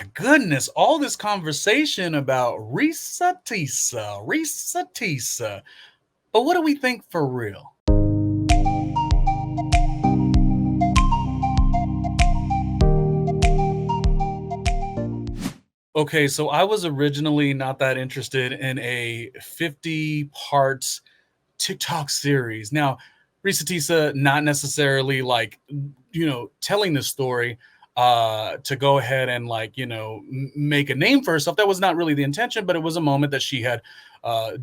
my goodness, all this conversation about REESA TEESA, REESA TEESA. But what do we think for real? Okay, so I was originally not that interested in a 50 parts TikTok series. Now, Risa Tisa, not necessarily like, telling this story to go ahead and like, make a name for herself. That was not really the intention, but it was a moment that she had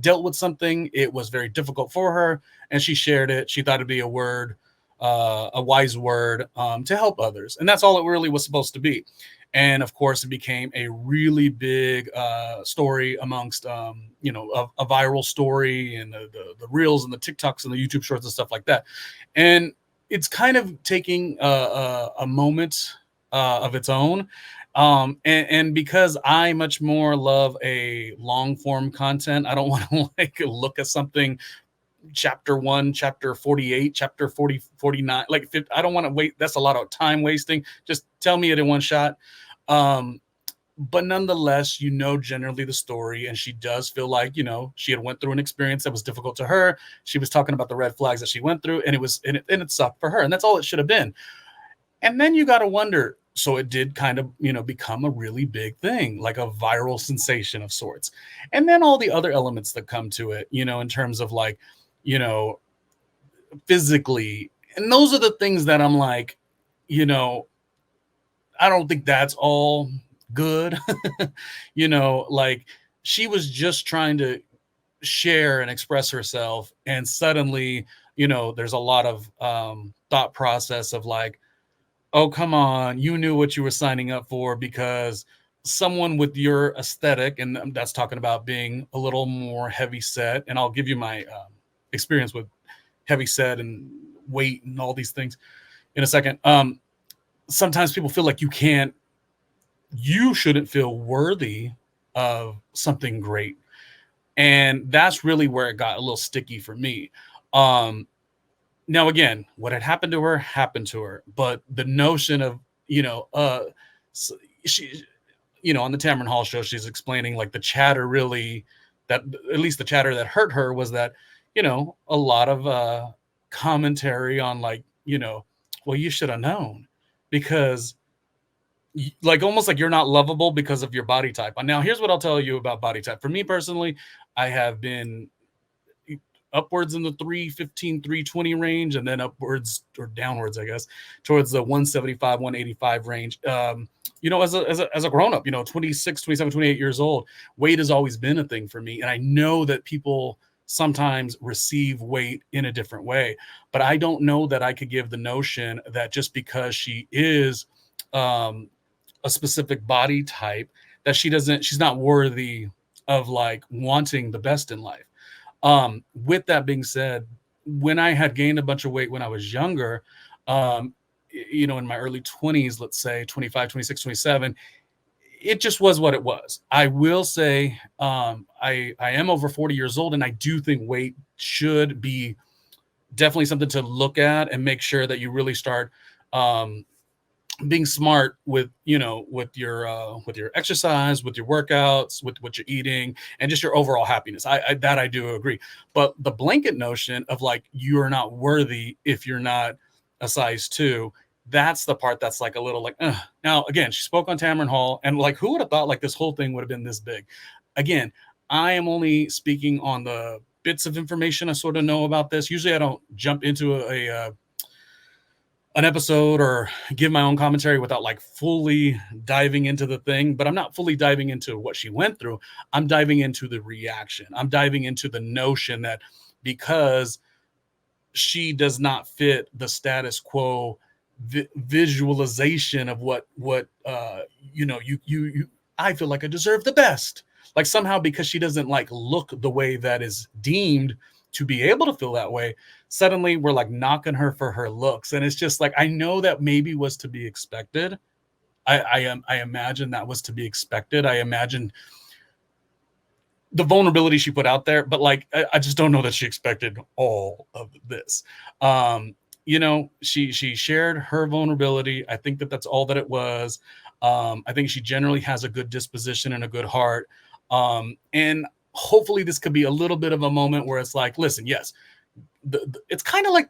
dealt with something. It was very difficult for her, and she shared it. She thought it'd be a word, a wise word to help others. And that's all it really was supposed to be. And of course, it became a really big story amongst, a viral story and the reels and the TikToks and the YouTube shorts and stuff like that. And it's kind of taking a moment of its own. And because I much more love a long form content, I don't want to like look at something chapter 1, chapter 48, chapter 40, 49. Like, I don't want to wait. That's a lot of time wasting. Just tell me it in one shot. Um, but nonetheless, generally the story, and she does feel like, she had went through an experience that was difficult to her. She was talking about the red flags that she went through, and it sucked for her, and that's all it should have been. And then you got to wonder, so it did kind of, become a really big thing, like a viral sensation of sorts. And then all the other elements that come to it, in terms of like, you know, physically. And those are the things that I'm like, I don't think that's all good. Like she was just trying to share and express herself. And suddenly, there's a lot of thought process of like, oh, come on, you knew what you were signing up for because someone with your aesthetic, and that's talking about being a little more heavy set. And I'll give you my experience with heavy set and weight and all these things in a second. Sometimes people feel like you shouldn't feel worthy of something great. And that's really where it got a little sticky for me. Now, again, what had happened to her, but the notion of, she, on the Tamron Hall show, she's explaining like the chatter really, that at least the chatter that hurt her was that, a lot of commentary on like, well, you should have known because like almost like you're not lovable because of your body type. And now here's what I'll tell you about body type. For me personally, I have been upwards in the 315, 320 range, and then upwards or downwards, I guess, towards the 175, 185 range. As a grown up, 26, 27, 28 years old, weight has always been a thing for me. And I know that people sometimes receive weight in a different way, but I don't know that I could give the notion that just because she is a specific body type, that she's not worthy of like wanting the best in life. With that being said, when I had gained a bunch of weight when I was younger, in my early 20s, let's say 25, 26, 27, it just was what it was. I will say, I am over 40 years old, and I do think weight should be definitely something to look at and make sure that you really start, being smart with your exercise, with your workouts, with what you're eating, and just your overall happiness. I do agree. But the blanket notion of like you're not worthy if you're not a size 2, that's the part that's like a little like, ugh. Now again, she spoke on Tamron Hall, and like who would have thought like this whole thing would have been this big? Again, I am only speaking on the bits of information I sort of know about this. Usually I don't jump into an episode or give my own commentary without like fully diving into the thing, but I'm not fully diving into what she went through. I'm diving into the reaction. I'm diving into the notion that because she does not fit the status quo visualization of what I feel like I deserve the best. Like somehow because she doesn't like look the way that is deemed to be able to feel that way, suddenly we're like knocking her for her looks. And it's just like, I know that maybe was to be expected. I imagine that was to be expected. I imagine the vulnerability she put out there, but like, I just don't know that she expected all of this. She shared her vulnerability. I think that that's all that it was. I think she generally has a good disposition and a good heart. And hopefully this could be a little bit of a moment where it's like, listen, yes, it's kind of like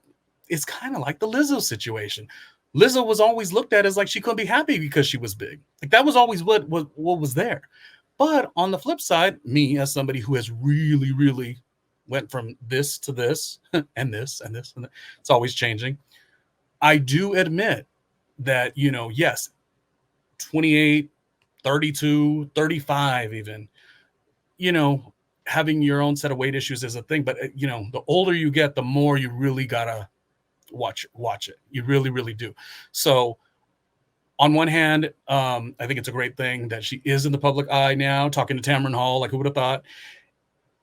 the Lizzo situation. Lizzo was always looked at as like she couldn't be happy because she was big. Like that was always what was there. But on the flip side, me as somebody who has really, really went from this to this and this and this and that, it's always changing. I do admit that, yes, 28, 32, 35 even, you know, having your own set of weight issues is a thing, but the older you get, the more you really gotta watch it. You really, really do. So on one hand, I think it's a great thing that she is in the public eye now, talking to Tamron Hall, like who would have thought?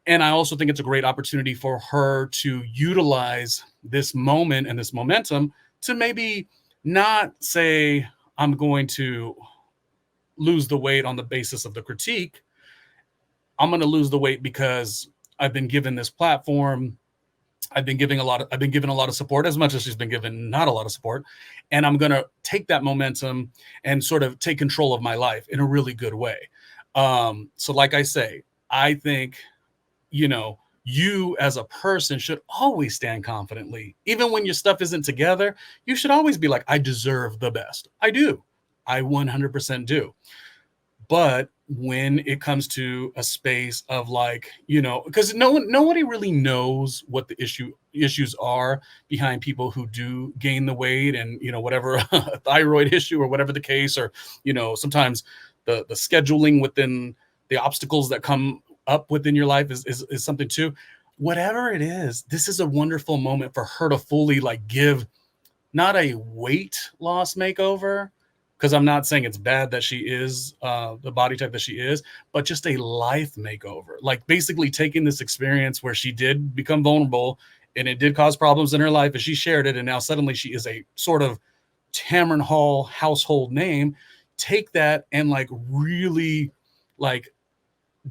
And I also think it's a great opportunity for her to utilize this moment and this momentum to maybe not say, I'm going to lose the weight on the basis of the critique. I'm going to lose the weight because I've been given this platform. I've been given a lot of support, as much as she's been given not a lot of support. And I'm going to take that momentum and sort of take control of my life in a really good way. So like I say, I think, you as a person should always stand confidently. Even when your stuff isn't together, you should always be like, I deserve the best. I do. I 100% do. But when it comes to a space of like, because nobody really knows what the issues are behind people who do gain the weight, and whatever thyroid issue or whatever the case, or sometimes the scheduling within the obstacles that come up within your life is something too. Whatever it is, this is a wonderful moment for her to fully like give not a weight loss makeover, because I'm not saying it's bad that she is the body type that she is, but just a life makeover. Like basically taking this experience where she did become vulnerable and it did cause problems in her life, and she shared it, and now suddenly she is a sort of Tamron Hall household name. Take that and like really like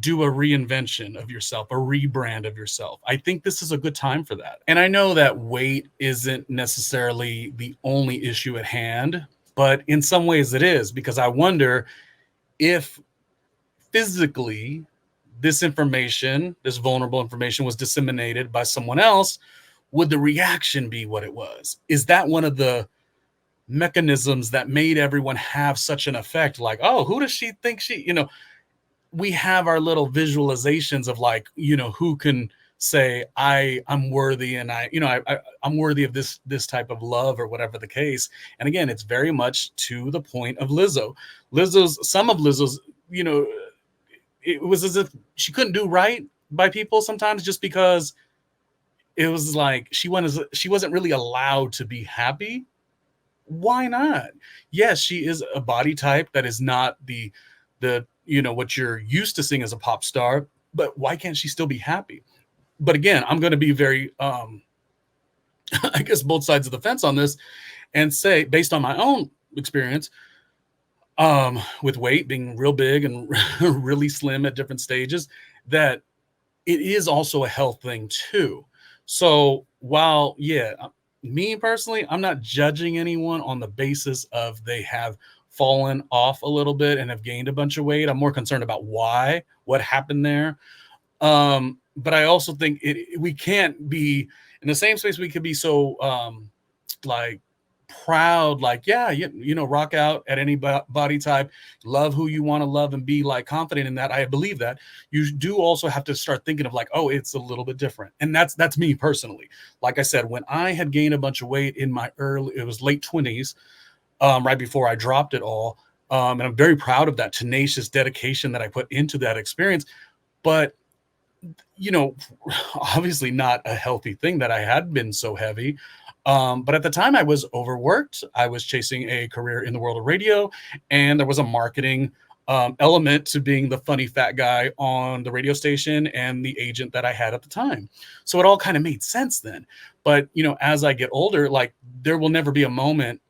do a reinvention of yourself, a rebrand of yourself. I think this is a good time for that. And I know that weight isn't necessarily the only issue at hand, but in some ways it is, because I wonder if physically this information, this vulnerable information, was disseminated by someone else, would the reaction be what it was? Is that one of the mechanisms that made everyone have such an effect? Like, oh, who does she think we have our little visualizations of like, who can say I'm worthy, and I'm worthy of this type of love, or whatever the case. And again, it's very much to the point of some of Lizzo's, it was as if she couldn't do right by people sometimes, just because it was like she wasn't really allowed to be happy. Why not? Yes, she is a body type that is not the what you're used to seeing as a pop star, but why can't she still be happy? But again, I'm going to be very I guess both sides of the fence on this, and say, based on my own experience with weight being real big and really slim at different stages, that it is also a health thing too. So while, me personally, I'm not judging anyone on the basis of they have fallen off a little bit and have gained a bunch of weight. I'm more concerned about what happened there. But I also think we can't be in the same space. We could be so like proud, like, rock out at any body type, love who you want to love, and be like confident in that. I believe that you do also have to start thinking of like, oh, it's a little bit different. And that's me personally. Like I said, when I had gained a bunch of weight in my it was late 20s, right before I dropped it all. And I'm very proud of that tenacious dedication that I put into that experience. But, obviously not a healthy thing that I had been so heavy. But at the time I was overworked. I was chasing a career in the world of radio, and there was a marketing element to being the funny fat guy on the radio station and the agent that I had at the time. So it all kind of made sense then. But, as I get older, like there will never be a moment,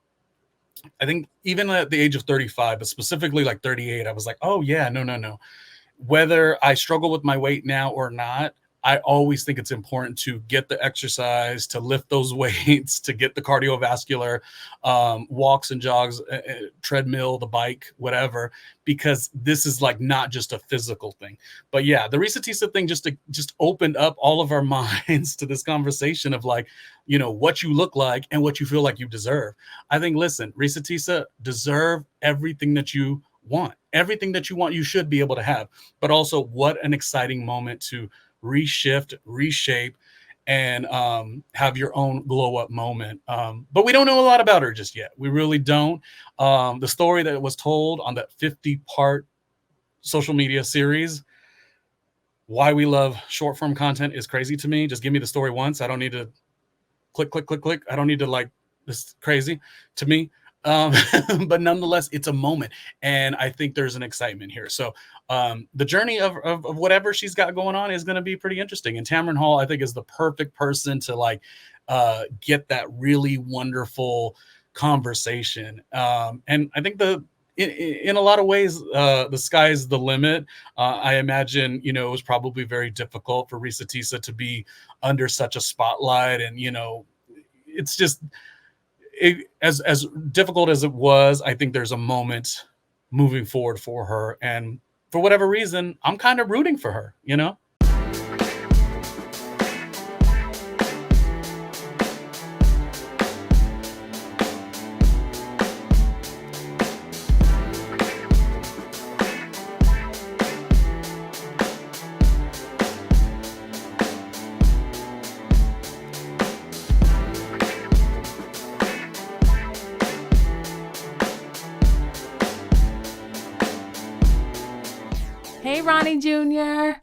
I think even at the age of 35, but specifically like 38, I was like, oh yeah, no. Whether I struggle with my weight now or not, I always think it's important to get the exercise, to lift those weights, to get the cardiovascular walks and jogs, treadmill, the bike, whatever, because this is like not just a physical thing. But yeah, the REESA TEESA thing just opened up all of our minds to this conversation of like, what you look like and what you feel like you deserve. I think, listen, REESA TEESA deserve everything that you want. Everything that you want, you should be able to have. But also, what an exciting moment to reshift, reshape, and have your own glow up moment. But we don't know a lot about her just yet. We really don't. The story that was told on that 50-part social media series, why we love short form content, is crazy to me. Just give me the story once. I don't need to click, click, click, click. I don't need to like this crazy to me. Um, but nonetheless, it's a moment. And I think there's an excitement here. So the journey of whatever she's got going on is going to be pretty interesting. And Tamron Hall, I think, is the perfect person to like get that really wonderful conversation. And I think in a lot of ways, the sky's the limit. I imagine, it was probably very difficult for REESA TEESA to be under such a spotlight. And, it's just as difficult as it was. I think there's a moment moving forward for her. And for whatever reason, I'm kind of rooting for her. Hey, Ronnie Jr.